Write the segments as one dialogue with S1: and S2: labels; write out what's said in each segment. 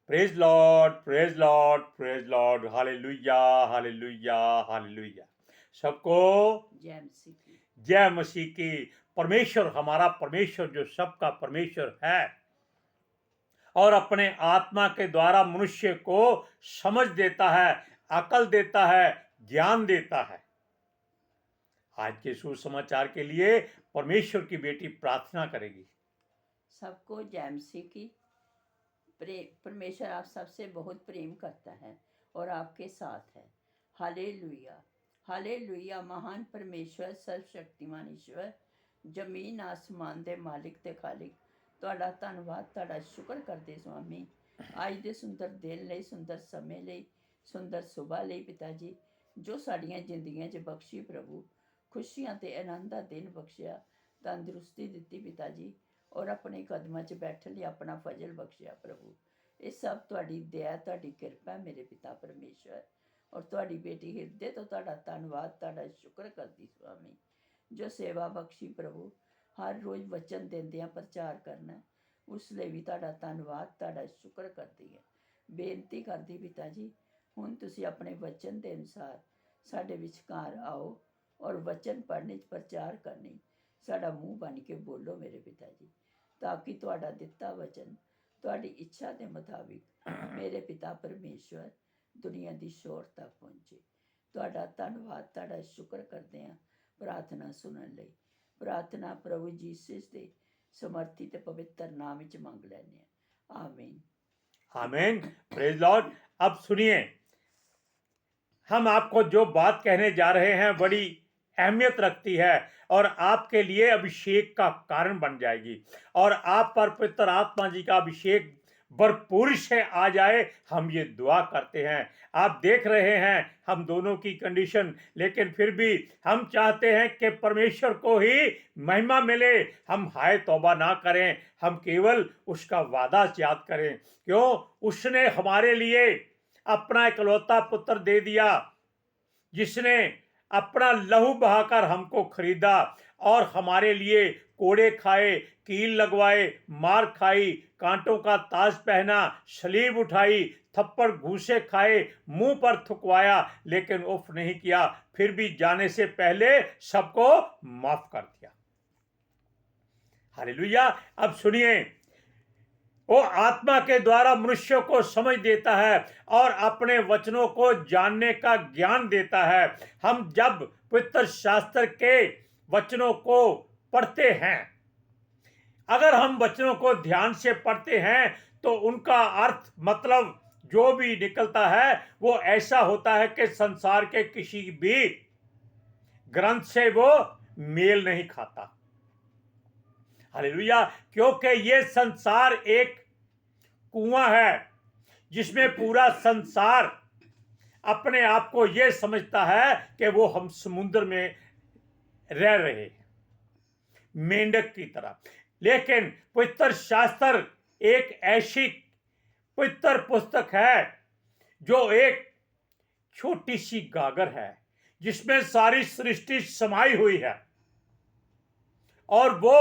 S1: Praise Lord, praise Lord, praise Lord, hallelujah, hallelujah, hallelujah. सबको
S2: जय मसीह की।
S1: जय मसीह की। परमेश्वर, हमारा परमेश्वर जो सबका परमेश्वर है और अपने आत्मा के द्वारा मनुष्य को समझ देता है, अकल देता है, ज्ञान देता है। आज के सुसमाचार के लिए परमेश्वर की बेटी प्रार्थना करेगी।
S2: सबको जय मसीह की। परमेश्वर आप सबसे बहुत प्रेम करता है और आपके साथ है। Hallelujah, hallelujah. महान परमेश्वर, सर्वशक्तिमान ईश्वर, जमीन आसमान दे मालिक ते खालिक, ਤੁਹਾਡਾ ਧੰਨਵਾਦ, ਤੁਹਾਡਾ ਸ਼ੁਕਰ ਕਰਦੇ स्वामी। ਅੱਜ ਦੇ ਸੁੰਦਰ ਦਿਨ ਲਈ, ਸੁੰਦਰ ਸਮੇਂ ਲਈ, ਸੁੰਦਰ ਸੁਬਾਹ ਲਈ ਪਿਤਾ ਜੀ, ਜੋ ਸਾਡੀਆਂ ਜ਼ਿੰਦਗੀਆਂ 'ਚ ਬਖਸ਼ੀ ਪ੍ਰਭੂ, ਖੁਸ਼ੀਆਂ ਤੇ ਆਨੰਦ ਦਾ ਦਿਨ ਬਖਸ਼ਿਆ, ਤੰਦਰੁਸਤੀ ਦਿੱਤੀ ਪਿਤਾ ਜੀ, ਔਰ ਆਪਣੇ ਕਦਮਾਂ 'ਚ ਬੈਠਣ ਲਈ ਆਪਣਾ ਫਜ਼ਲ ਬਖਸ਼ਿਆ ਪ੍ਰਭੂ। ਇਹ ਸਭ ਤੁਹਾਡੀ ਦਇਆ, ਤੁਹਾਡੀ ਕਿਰਪਾ ਮੇਰੇ ਪਿਤਾ ਪਰਮੇਸ਼ਵਰ। ਔਰ ਤੁਹਾਡੀ ਬੇਟੀ ਹਿਰਦੇ ਤੋਂ ਤੁਹਾਡਾ ਧੰਨਵਾਦ, ਤੁਹਾਡਾ ਸ਼ੁਕਰ ਕਰਦੀ स्वामी, ਜੋ ਸੇਵਾ ਬਖਸ਼ੀ ਪ੍ਰਭੂ। ਹਰ ਰੋਜ਼ ਵਚਨ ਦਿੰਦਿਆਂ ਪ੍ਰਚਾਰ ਕਰਨਾ, ਉਸ ਲਈ ਵੀ ਤੁਹਾਡਾ ਧੰਨਵਾਦ, ਤੁਹਾਡਾ ਸ਼ੁਕਰ ਕਰਦੀ ਹੈ। ਬੇਨਤੀ ਕਰਦੀ ਪਿਤਾ ਜੀ, ਹੁਣ ਤੁਸੀਂ ਆਪਣੇ ਵਚਨ ਦੇ ਅਨੁਸਾਰ ਸਾਡੇ ਵਿਚਕਾਰ ਆਓ ਔਰ ਵਚਨ ਪੜ੍ਹਨੇ 'ਚ ਪ੍ਰਚਾਰ ਕਰਨੀ, ਸਾਡਾ ਮੂੰਹ ਬਣ ਕੇ ਬੋਲੋ ਮੇਰੇ ਪਿਤਾ ਜੀ, ਤਾਂ ਕਿ ਤੁਹਾਡਾ ਦਿੱਤਾ ਵਚਨ ਤੁਹਾਡੀ ਇੱਛਾ ਦੇ ਮੁਤਾਬਿਕ ਮੇਰੇ ਪਿਤਾ ਪਰਮੇਸ਼ਵਰ ਦੁਨੀਆ ਦੀ ਸ਼ੋਰ ਤੱਕ ਪਹੁੰਚੇ। ਤੁਹਾਡਾ ਧੰਨਵਾਦ, ਤੁਹਾਡਾ ਸ਼ੁਕਰ ਕਰਦੇ ਹਾਂ ਪ੍ਰਾर्थना सुनने ਲਈ। प्रार्थना प्रभु जीसस के समर्थी ते पवित्र नाम विच मंग लैने हैं। आमीन,
S1: आमीन। Praise Lord. अब सुनिए, हम आपको जो बात कहने जा रहे हैं बड़ी अहमियत रखती है और आपके लिए अभिषेक का कारण बन जाएगी और आप पर पवित्र आत्मा जी का अभिषेक भरपूर से आ जाए, हम ये दुआ करते हैं। आप देख रहे हैं हम दोनों की कंडीशन, लेकिन फिर भी हम चाहते हैं कि परमेश्वर को ही महिमा मिले। हम हाय तौबा ना करें, हम केवल उसका वादा याद करें। क्यों? उसने हमारे लिए अपना इकलौता पुत्र दे दिया, जिसने अपना लहू बहाकर हमको खरीदा और हमारे लिए कोड़े खाए, कील लगवाए, मार खाई, कांटों का ताज पहना, सलीब उठाई, थप्पड़ घूसे खाए, मुंह पर थुकवाया, लेकिन उफ नहीं किया। फिर भी जाने से पहले सबको माफ कर दिया। हालेलुया। अब सुनिए, वो आत्मा के द्वारा मनुष्य को समझ देता है और अपने वचनों को जानने का ज्ञान देता है। हम जब पवित्र शास्त्र के वचनों को पढ़ते हैं, अगर हम वचनों को ध्यान से पढ़ते हैं तो उनका अर्थ मतलब जो भी निकलता है वो ऐसा होता है कि संसार के किसी भी ग्रंथ से वो मेल नहीं खाता। हालेलुया। क्योंकि ये संसार एक कुआं है जिसमें पूरा संसार अपने आप को ये समझता है कि वो हम समुद्र में रह रहे हैं, मेंढक की तरह। लेकिन पवित्र शास्त्र एक ऐसी पवित्र पुस्तक है जो एक छोटी सी गागर है जिसमें सारी सृष्टि समाई हुई है, और वो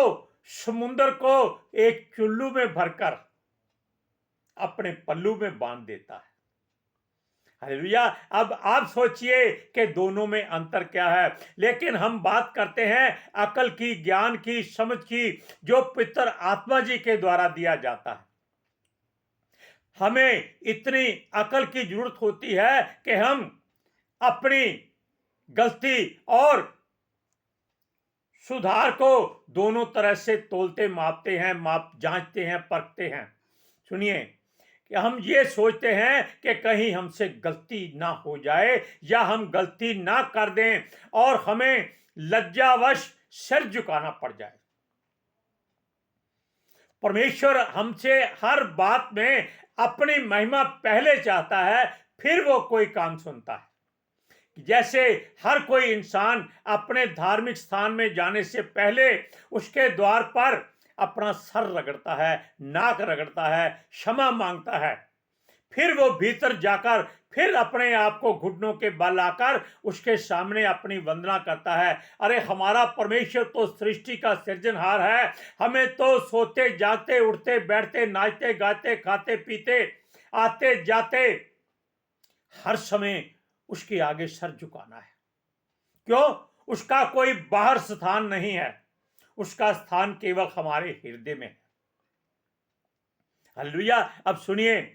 S1: समुद्र को एक चुल्लू में भरकर अपने पल्लू में बांध देता है। हालेलुया। अब आप सोचिए कि दोनों में अंतर क्या है, लेकिन हम बात करते हैं अकल की, ज्ञान की, समझ की, जो पवित्र आत्मा जी के द्वारा दिया जाता है। हमें इतनी अकल की जरूरत होती है कि हम अपनी गलती और सुधार को दोनों तरह से तोलते, मापते हैं, जांचते हैं, परखते हैं। सुनिए, कि हम ये सोचते हैं कि कहीं हमसे गलती ना हो जाए या हम गलती ना कर दें और हमें लज्जावश सिर झुकाना पड़ जाए। परमेश्वर हमसे हर बात में अपनी महिमा पहले चाहता है, फिर वो कोई काम सुनता है। जैसे हर कोई इंसान अपने धार्मिक स्थान में जाने से पहले उसके द्वार पर अपना सर रगड़ता है, नाक रगड़ता है, क्षमा मांगता है, फिर वो भीतर जाकर फिर अपने आप को घुटनों के बल आकर उसके सामने अपनी वंदना करता है। अरे हमारा परमेश्वर तो सृष्टि का सृजनहार है, हमें तो सोते जागते उठते बैठते नाचते गाते खाते पीते आते जाते हर समय उसके आगे सर झुकाना है। क्यों? उसका कोई बाहर स्थान नहीं है, उसका स्थान केवल हमारे हृदय में है। हालेलुया। अब सुनिए,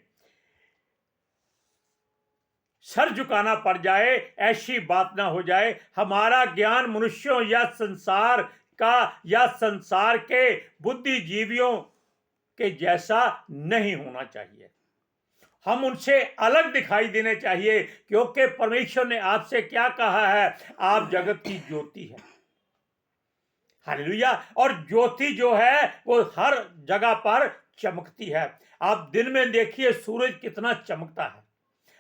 S1: सर झुकाना पड़ जाए ऐसी बात ना हो जाए। हमारा ज्ञान मनुष्यों या संसार का या संसार के बुद्धिजीवियों के जैसा नहीं होना चाहिए। हम उनसे अलग दिखाई देने चाहिए, क्योंकि परमेश्वर ने आपसे क्या कहा है? आप जगत की ज्योति है। हालेलुया। और ज्योति जो है वो हर जगह पर चमकती है। आप दिन में देखिए सूरज कितना चमकता है,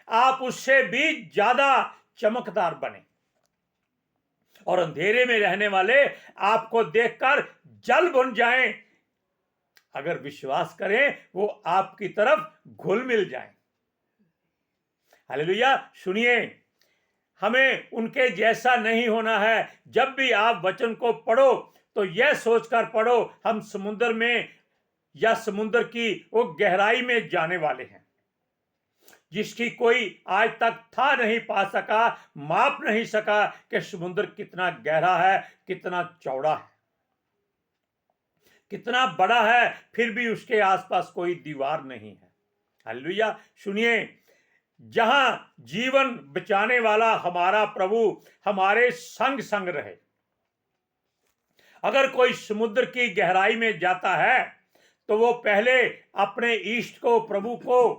S1: आप उससे भी ज्यादा चमकदार बने। और अंधेरे में रहने वाले आपको देखकर जल बन जाएं, अगर विश्वास करें वो आपकी तरफ घुल मिल जाएं। हालेलुया। सुनिए, हमें उनके जैसा नहीं होना है। जब भी आप वचन को पढ़ो तो यह सोचकर पढ़ो हम समुद्र में या समुद्र की वो गहराई में जाने वाले हैं, जिसकी कोई आज तक था नहीं पा सका, माप नहीं सका कि समुद्र कितना गहरा है, कितना चौड़ा है, कितना बड़ा है, फिर भी उसके आसपास कोई दीवार नहीं है। हालेलुया। सुनिए, जहां जीवन बचाने वाला हमारा प्रभु हमारे संग संग रहे। अगर कोई समुद्र की गहराई में जाता है तो वो पहले अपने इष्ट को, प्रभु को,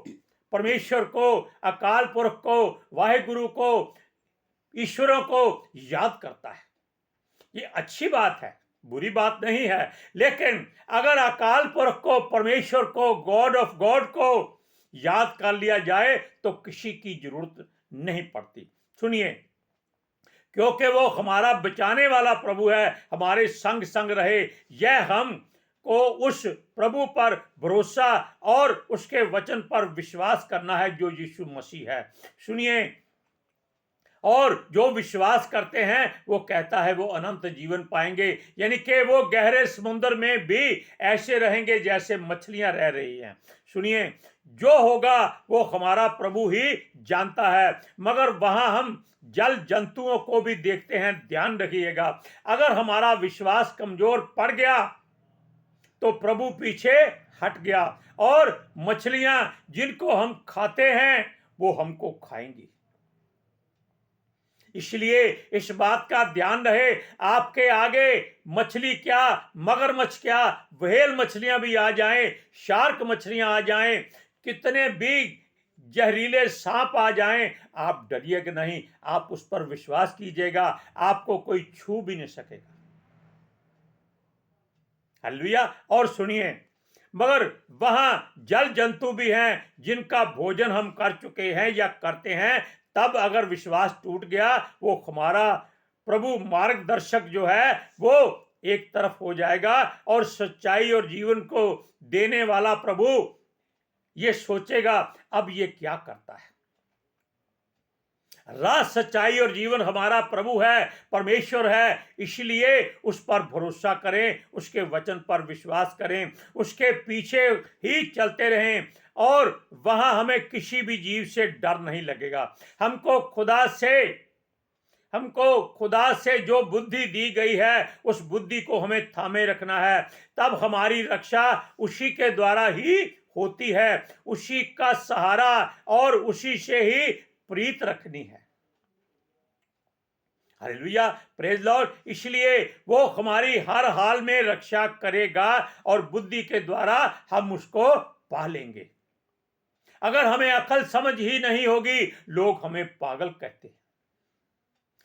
S1: परमेश्वर को, अकाल पुरख को, वाहेगुरु को, ईश्वरों को याद करता है। ये अच्छी बात है, बुरी बात नहीं है। लेकिन अगर अकाल पुरख को, परमेश्वर को, गॉड ऑफ गॉड को याद कर लिया जाए तो किसी की जरूरत नहीं पड़ती। सुनिए, क्योंकि वो हमारा बचाने वाला प्रभु है, हमारे संग संग रहे। यह हम को उस प्रभु पर भरोसा और उसके वचन पर विश्वास करना है जो यीशु मसीह है। सुनिए, और जो विश्वास करते हैं वो कहता है वो अनंत जीवन पाएंगे, यानी कि वो गहरे समुद्र में भी ऐसे रहेंगे जैसे मछलियां रह रही हैं। सुनिए, जो होगा वो हमारा प्रभु ही जानता है, मगर वहां हम जल जंतुओं को भी देखते हैं। ध्यान रखिएगा, अगर हमारा विश्वास कमजोर पड़ गया तो प्रभु पीछे हट गया और मछलियां जिनको हम खाते हैं वो हमको खाएंगी। इसलिए इस बात का ध्यान रहे, आपके आगे मछली क्या, मगरमच्छ क्या, व्हेल मछलियां भी आ जाएं, शार्क मछलियां आ जाएं, कितने भी जहरीले सांप आ जाएं, आप डरिएगा नहीं, आप उस पर विश्वास कीजिएगा, आपको कोई छू भी नहीं सकेगा। हालेलुया। और सुनिए, मगर वहां जल जंतु भी हैं जिनका भोजन हम कर चुके हैं या करते हैं। तब अगर विश्वास टूट गया, वो हमारा प्रभु मार्गदर्शक जो है वो एक तरफ हो जाएगा और सच्चाई और जीवन को देने वाला प्रभु ये सोचेगा अब ये क्या करता है। राह, सच्चाई और जीवन हमारा प्रभु है, परमेश्वर है। इसलिए उस पर भरोसा करें, उसके वचन पर विश्वास करें, उसके पीछे ही चलते रहें और वहां हमें किसी भी जीव से डर नहीं लगेगा। हमको खुदा से जो बुद्धि दी गई है उस बुद्धि को हमें थामे रखना है। तब हमारी रक्षा उसी के द्वारा ही होती है, उसी का सहारा और उसी से ही प्रीत रखनी है। Hallelujah, praise Lord. इसलिए वो हमारी हर हाल में रक्षा करेगा और बुद्धि के द्वारा हम उसको पा लेंगे। अगर हमें अकल समझ ही नहीं होगी, लोग हमें पागल कहते हैं।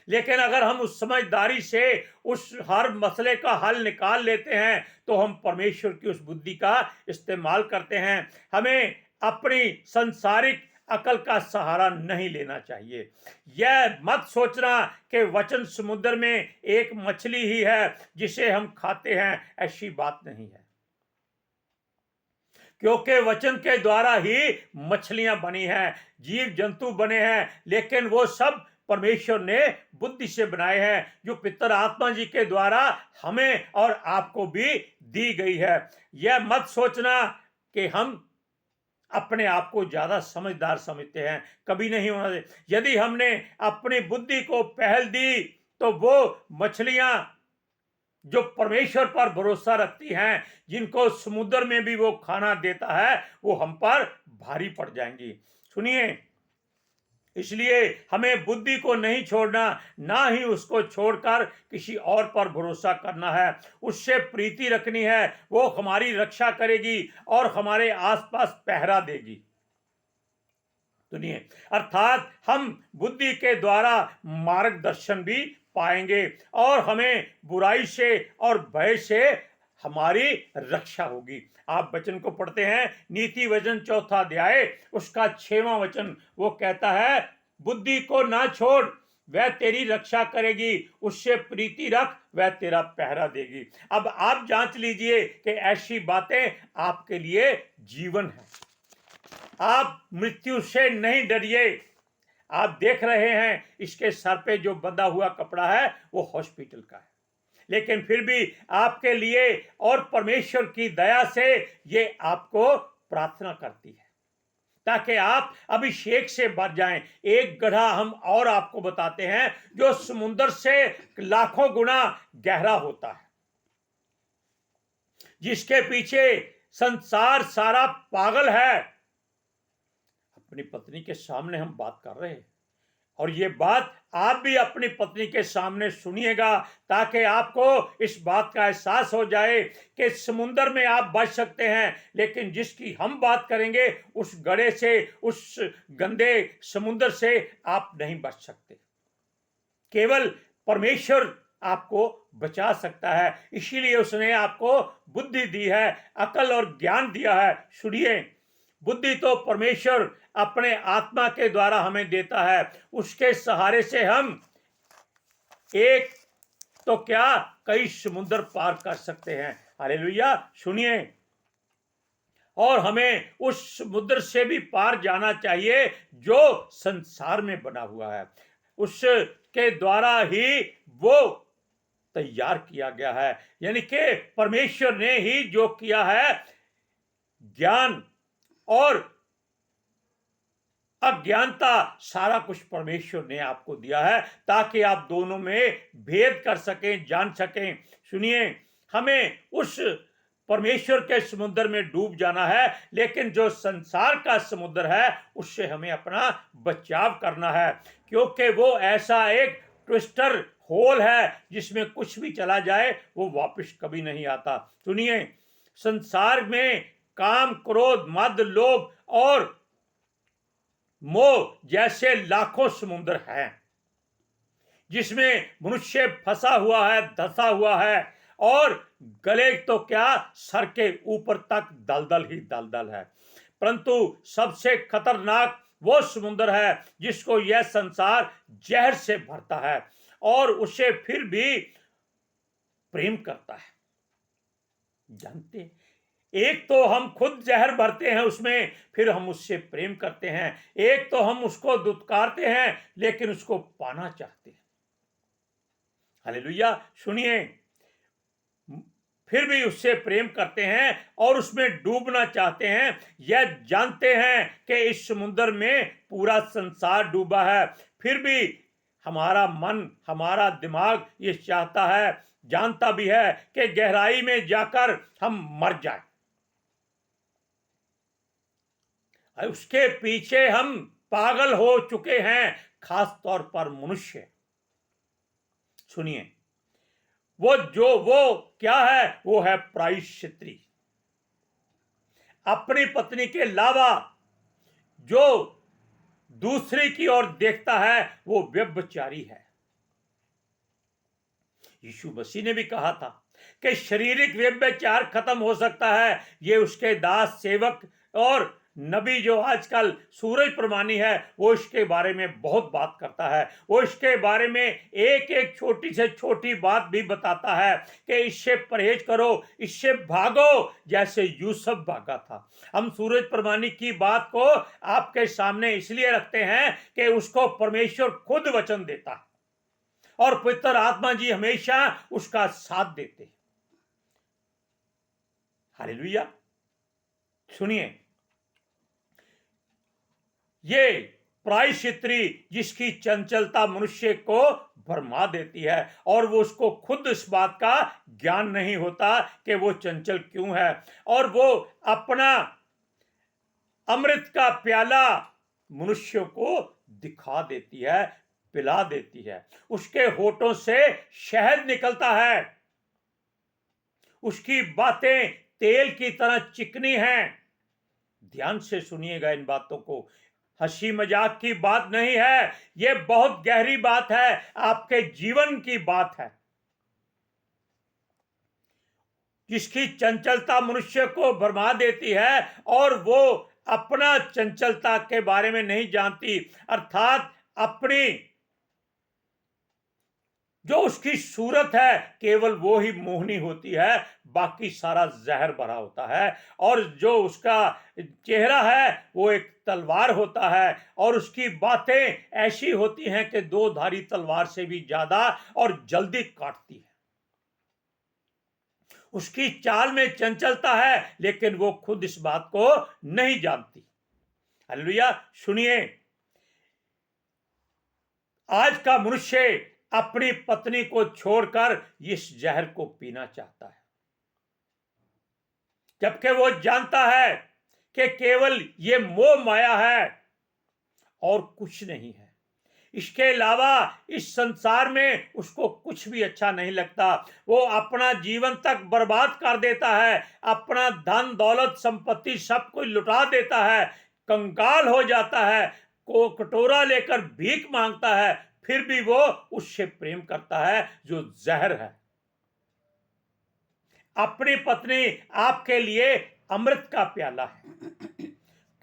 S1: लेकिन अगर हम उस समझदारी से उस हर मसले का हल निकाल लेते हैं तो हम परमेश्वर की उस बुद्धि का इस्तेमाल करते हैं। हमें अपनी संसारिक अकल का सहारा नहीं लेना चाहिए। यह मत सोचना कि वचन समुद्र में एक मछली ही है जिसे हम खाते हैं, ऐसी बात नहीं है। क्योंकि वचन के द्वारा ही मछलियां बनी हैं, जीव जंतु बने हैं, लेकिन वो सब परमेश्वर ने बुद्धि से बनाए हैं जो पितर आत्मा जी के द्वारा हमें और आपको भी दी गई है। यह मत सोचना कि हम अपने आप को ज्यादा समझदार समझते हैं। कभी नहीं होना चाहिए। यदि हमने अपनी बुद्धि को पहल दी तो वो मछलियां जो परमेश्वर पर भरोसा रखती हैं, जिनको समुद्र में भी वो खाना देता है, वो हम पर भारी पड़ जाएंगी। सुनिए, इसलिए हमें बुद्धि को नहीं छोड़ना, ना ही उसको छोड़कर किसी और पर भरोसा करना है। उससे प्रीति रखनी है, वो हमारी रक्षा करेगी और हमारे आसपास पहरा देगी। सुनिए, अर्थात हम बुद्धि के द्वारा मार्गदर्शन भी पाएंगे और हमें बुराई से और भय से हमारी रक्षा होगी। आप वचन को पढ़ते हैं, नीति वचन 4 अध्याय उसका 6वां वचन, वो कहता है, बुद्धि को ना छोड़, वह तेरी रक्षा करेगी, उससे प्रीति रख, वह तेरा पहरा देगी। अब आप जांच लीजिए कि ऐसी बातें आपके लिए जीवन है। आप मृत्यु से नहीं डरिए। आप देख रहे हैं इसके सर पे जो बंधा हुआ कपड़ा है वो हॉस्पिटल का है, लेकिन फिर भी आपके लिए और परमेश्वर की दया से ये आपको प्रार्थना करती है ताकि आप अभिषेक से भर जाएं। एक गड्ढा हम और आपको बताते हैं जो समुद्र से लाखों गुना गहरा होता है, जिसके पीछे संसार सारा पागल है। अपनी पत्नी के सामने हम बात कर रहे हैं और ये बात आप भी अपनी पत्नी के सामने सुनिएगा ताकि आपको इस बात का एहसास हो जाए कि समुद्र में आप बच सकते हैं, लेकिन जिसकी हम बात करेंगे उस गड्ढे से, उस गंदे समुद्र से आप नहीं बच सकते। केवल परमेश्वर आपको बचा सकता है। इसीलिए उसने आपको बुद्धि दी है, अकल और ज्ञान दिया है। सुनिए, बुद्धि तो परमेश्वर अपने आत्मा के द्वारा हमें देता है। उसके सहारे से हम एक तो क्या कई समुद्र पार कर सकते हैं। हालेलुया। सुनिए, और हमें उस समुद्र से भी पार जाना चाहिए जो संसार में बना हुआ है। उसके द्वारा ही वो तैयार किया गया है, यानी कि परमेश्वर ने ही जो किया है, ज्ञान और अज्ञानता सारा कुछ परमेश्वर ने आपको दिया है ताकि आप दोनों में भेद कर सकें, जान सकें। सुनिए, हमें उस परमेश्वर के समुद्र में डूब जाना है, लेकिन जो संसार का समुद्र है उससे हमें अपना बचाव करना है, क्योंकि वो ऐसा एक ट्विस्टर होल है जिसमें कुछ भी चला जाए वो वापस कभी नहीं आता। सुनिए, संसार में काम, क्रोध, मद, लोभ और मोह जैसे लाखों समुद्र हैं जिसमें मनुष्य फंसा हुआ है, धंसा हुआ है और गले तो क्या सर के ऊपर तक दलदल ही दलदल है। परंतु सबसे खतरनाक वो समुद्र है जिसको यह संसार जहर से भरता है और उसे फिर भी प्रेम करता है। जानते, एक तो हम खुद जहर भरते हैं उसमें, फिर हम उससे प्रेम करते हैं। एक तो हम उसको दुत्कारते हैं लेकिन उसको पाना चाहते हैं। हालेलुया। सुनिए, फिर भी उससे प्रेम करते हैं और उसमें डूबना चाहते हैं, यह जानते हैं कि इस समुद्र में पूरा संसार डूबा है, फिर भी हमारा मन, हमारा दिमाग ये चाहता है, जानता भी है कि गहराई में जाकर हम मर जाएं। उसके पीछे हम पागल हो चुके हैं, खास तौर पर मनुष्य। सुनिए, वो क्या है, वो है प्रायश्चित्री। अपनी पत्नी के अलावा जो दूसरे की ओर देखता है वो व्यभिचारी है। यीशु मसीह ने भी कहा था कि शारीरिक व्यभिचार खत्म हो सकता है। ये उसके दास, सेवक और नबी जो आजकल सूरज प्रमाणी है वो इसके बारे में बहुत बात करता है। वो इसके बारे में एक एक छोटी से छोटी बात भी बताता है कि इससे परहेज करो, इससे भागो, जैसे यूसुफ भागा था। हम सूरज प्रमाणी की बात को आपके सामने इसलिए रखते हैं कि उसको परमेश्वर खुद वचन देता है और पवित्र आत्मा जी हमेशा उसका साथ देते हैं। हालेलुया। सुनिए, ये प्रायश्चित्री जिसकी चंचलता मनुष्य को भरमा देती है और वो उसको खुद इस बात का ज्ञान नहीं होता कि वो चंचल क्यों है, और वो अपना अमृत का प्याला मनुष्यों को दिखा देती है, पिला देती है। उसके होठों से शहद निकलता है, उसकी बातें तेल की तरह चिकनी हैं। ध्यान से सुनिएगा इन बातों को, हंसी मजाक की बात नहीं है, ये बहुत गहरी बात है, आपके जीवन की बात है। जिसकी चंचलता मनुष्य को भरमा देती है और वो अपना चंचलता के बारे में नहीं जानती, अर्थात अपनी जो उसकी सूरत है केवल वो ही मोहनी होती है, बाकी सारा जहर भरा होता है। और जो उसका चेहरा है वो एक तलवार होता है, और उसकी बातें ऐसी होती हैं कि दो धारी तलवार से भी ज्यादा और जल्दी काटती है। उसकी चाल में चंचलता है, लेकिन वो खुद इस बात को नहीं जानती। हालेलुया। सुनिए, आज का मनुष्य अपनी पत्नी को छोड़कर इस जहर को पीना चाहता है, जबकि वो जानता है कि केवल ये मोह माया है और कुछ नहीं है। इसके अलावा इस संसार में उसको कुछ भी अच्छा नहीं लगता। वो अपना जीवन तक बर्बाद कर देता है, अपना धन दौलत संपत्ति सब कुछ लुटा देता है, कंगाल हो जाता है, को कटोरा लेकर भीख मांगता है, फिर भी वो उससे प्रेम करता है जो जहर है। अपनी पत्नी आपके लिए अमृत का प्याला है।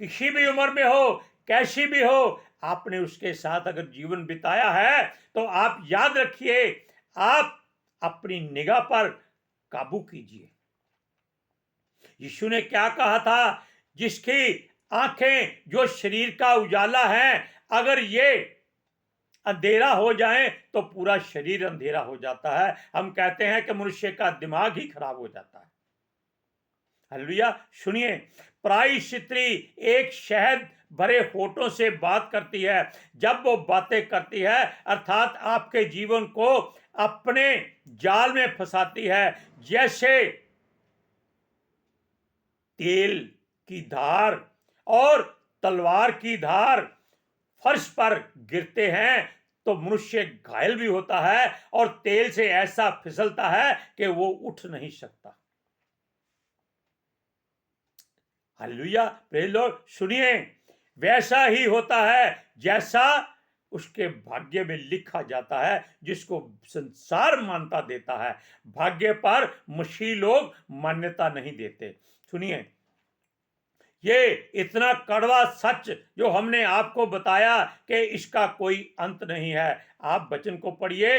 S1: किसी भी उम्र में हो, कैसी भी हो, आपने उसके साथ अगर जीवन बिताया है तो आप याद रखिए, आप अपनी निगाह पर काबू कीजिए। यीशु ने क्या कहा था, जिसकी आंखें जो शरीर का उजाला है, अगर ये अंधेरा हो जाए तो पूरा शरीर अंधेरा हो जाता है। हम कहते हैं कि मनुष्य का दिमाग ही खराब हो जाता है। हालेलुया। सुनिए, प्रायश्चित्री एक शहद भरे होठों से बात करती है। जब वो बातें करती है अर्थात आपके जीवन को अपने जाल में फंसाती है, जैसे तेल की धार और तलवार की धार फर्श पर गिरते हैं तो मनुष्य घायल भी होता है और तेल से ऐसा फिसलता है कि वो उठ नहीं सकता। Hallelujah, praise Lord. सुनिए, वैसा ही होता है जैसा उसके भाग्य में लिखा जाता है, जिसको संसार मान्यता देता है। भाग्य पर मसीही लोग मान्यता नहीं देते। सुनिए, ये इतना कड़वा सच जो हमने आपको बताया कि इसका कोई अंत नहीं है। आप वचन को पढ़िए,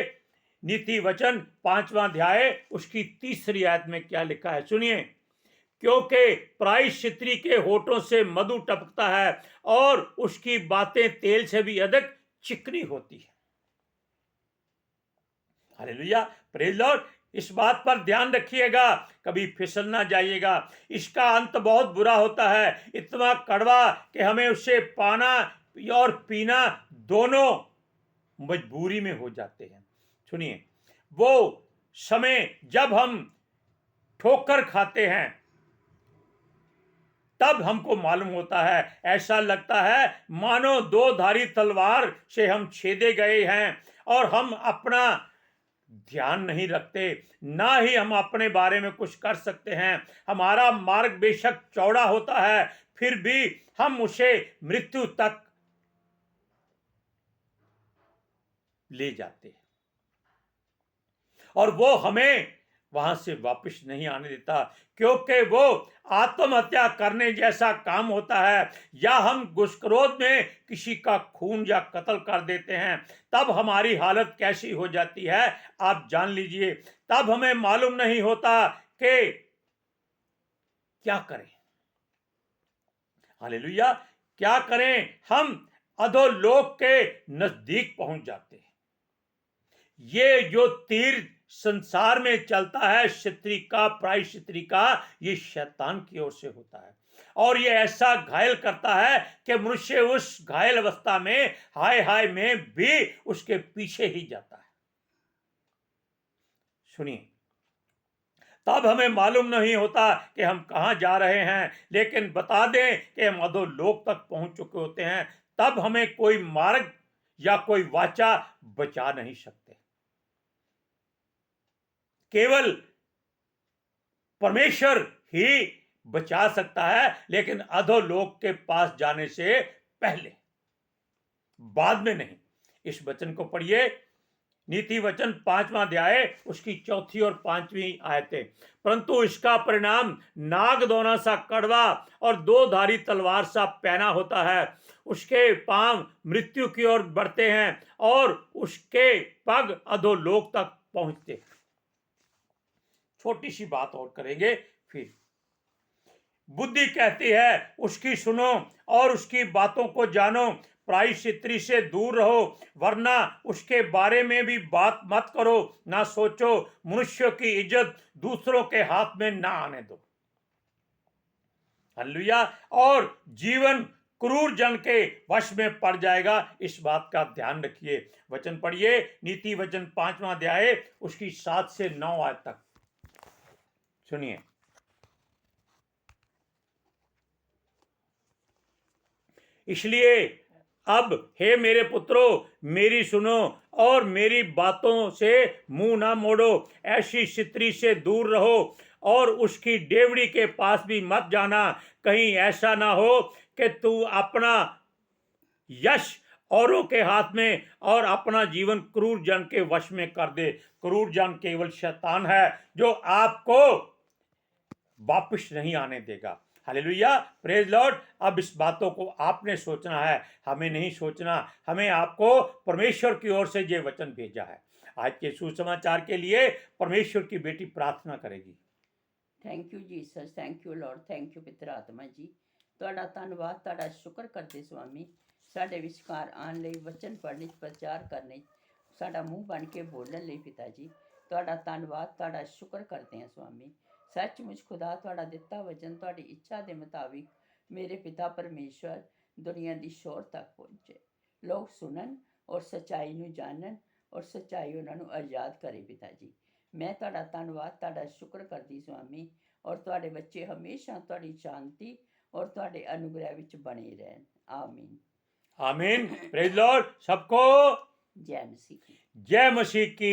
S1: नीति वचन 5वां अध्याय उसकी 3री आयत में क्या लिखा है, सुनिए। क्योंकि प्रायश्चित्री के होठों से मधु टपकता है और उसकी बातें तेल से भी अधिक चिकनी होती है। Hallelujah, praise Lord. इस बात पर ध्यान रखिएगा, कभी फिसल ना जाइएगा। इसका अंत बहुत बुरा होता है, इतना कड़वा कि हमें उससे पाना और पीना दोनों मजबूरी में हो जाते हैं। सुनिए, वो समय जब हम ठोकर खाते हैं तब हमको मालूम होता है, ऐसा लगता है मानो दो धारी तलवार से हम छेदे गए हैं, और हम अपना ध्यान नहीं रखते, ना ही हम अपने बारे में कुछ कर सकते हैं। हमारा मार्ग बेशक चौड़ा होता है, फिर भी हम उसे मृत्यु तक ले जाते हैं और वो हमें वहां से वापस नहीं आने देता, क्योंकि वो आत्महत्या करने जैसा काम होता है, या हम गुस्क्रोध में किसी का खून या कत्ल कर देते हैं, तब हमारी हालत कैसी हो जाती है आप जान लीजिए। तब हमें मालूम नहीं होता कि क्या करें। हालेलुया, क्या करें। हम अधोलोक के नजदीक पहुंच जाते हैं। ये जो तीर संसार में चलता है क्षत्रि का, प्रायश्चित्री का, ये शैतान की ओर से होता है और ये ऐसा घायल करता है कि मनुष्य उस घायल अवस्था में हाय हाय में भी उसके पीछे ही जाता है। सुनिए, तब हमें मालूम नहीं होता कि हम कहां जा रहे हैं, लेकिन बता दें कि हम अधोलोक तक पहुंच चुके होते हैं, तब हमें कोई मार्ग या कोई वाचा बचा नहीं सकते। केवल परमेश्वर ही बचा सकता है, लेकिन अधोलोक के पास जाने से पहले, बाद में नहीं। इस वचन को पढ़िए, नीति वचन 5वां अध्याय उसकी 4 और 5वीं आयतें। परंतु इसका परिणाम नागदौना सा कड़वा और 2 धारी तलवार सा पैना होता है। उसके पांव मृत्यु की ओर बढ़ते हैं और उसके पग अधोलोक तक पहुंचते हैं। छोटी सी बात और करेंगे फिर। बुद्धि कहती है उसकी सुनो और उसकी बातों को जानो, प्रायश्चित्री से दूर रहो, वरना उसके बारे में भी बात मत करो, ना सोचो, मनुष्य की इज्जत दूसरों के हाथ में ना आने दो। हालेलुया। और जीवन क्रूर जन के वश में पड़ जाएगा, इस बात का ध्यान रखिए। वचन पढ़िए, नीति वचन 5वां अध्याय उसकी 7 से 9 आयत तक सुनिए। इसलिए अब हे मेरे पुत्रों, मेरी सुनो और मेरी बातों से मुंह ना मोड़ो। ऐसी स्त्री से दूर रहो और उसकी डेवड़ी के पास भी मत जाना, कहीं ऐसा ना हो कि तू अपना यश औरों के हाथ में और अपना जीवन क्रूर जन के वश में कर दे। क्रूर जन केवल शैतान है जो आपको वापस नहीं आने देगा। Hallelujah, praise Lord. अब इस बातों को आपने सोचना है, हमें नहीं सोचना। हमें आपको परमेश्वर की ओर से ये वचन भेजा है। आज के सुसमाचार के लिए परमेश्वर की बेटी प्रार्थना करेगी।
S2: Thank you Jesus, thank you Lord, thank you पितर आत्मा जी। ਤੁਹਾਡਾ ਧੰਨਵਾਦ, ਤੁਹਾਡਾ ਸ਼ੁਕਰ ਕਰਦੇ स्वामी, ਸਾਡੇ ਵਿਚਕਾਰ ਆਉਣ ਲਈ, ਵਚਨ ਪੜ੍ਹਨ, ਪ੍ਰਚਾਰ ਕਰਨ, ਸਾਡਾ ਮੂੰਹ ਬਣ ਕੇ ਬੋਲਣ ਲਈ ਪਿਤਾ ਜੀ। ਤੁਹਾਡਾ ਧੰਨਵਾਦ, ਤੁਹਾਡਾ ਸ਼ੁਕਰ ਕਰਦੇ ਹਾਂ स्वामी। सचमुच खुदा ਤੁਹਾਡਾ ਦਿੱਤਾ ਵਚਨ ਤੁਹਾਡੀ ਇੱਛਾ ਦੇ ਮੁਤਾबिक ਮੇਰੇ ਪਿਤਾ ਪਰਮੇਸ਼ਵਰ ਦੁਨੀਆ ਦੀ ਸ਼ੋਰ ਤੱਕ ਪਹੁੰਚੇ, ਲੋਕ ਸੁਣਨ ਔਰ ਸੱਚਾਈ ਨੂੰ ਜਾਣਨ ਔਰ ਸੱਚਾਈ ਉਹਨਾਂ ਨੂੰ ਆਜ਼ਾਦ ਕਰੇ ਪਿਤਾ ਜੀ। ਮੈਂ ਤੁਹਾਡਾ ਧੰਨਵਾਦ, ਤੁਹਾਡਾ ਸ਼ੁਕਰ ਕਰਦੀ स्वामी। ਔਰ ਤੁਹਾਡੇ ਬੱਚੇ ਹਮੇਸ਼ਾ ਤੁਹਾਡੀ ਸ਼ਾਂਤੀ और ਤੁਹਾਡੇ अनुग्रह ਵਿੱਚ बने रहन। आमीन,
S1: आमीन। Praise Lord. सबको
S2: जय मसीह की।
S1: जय मसीह की।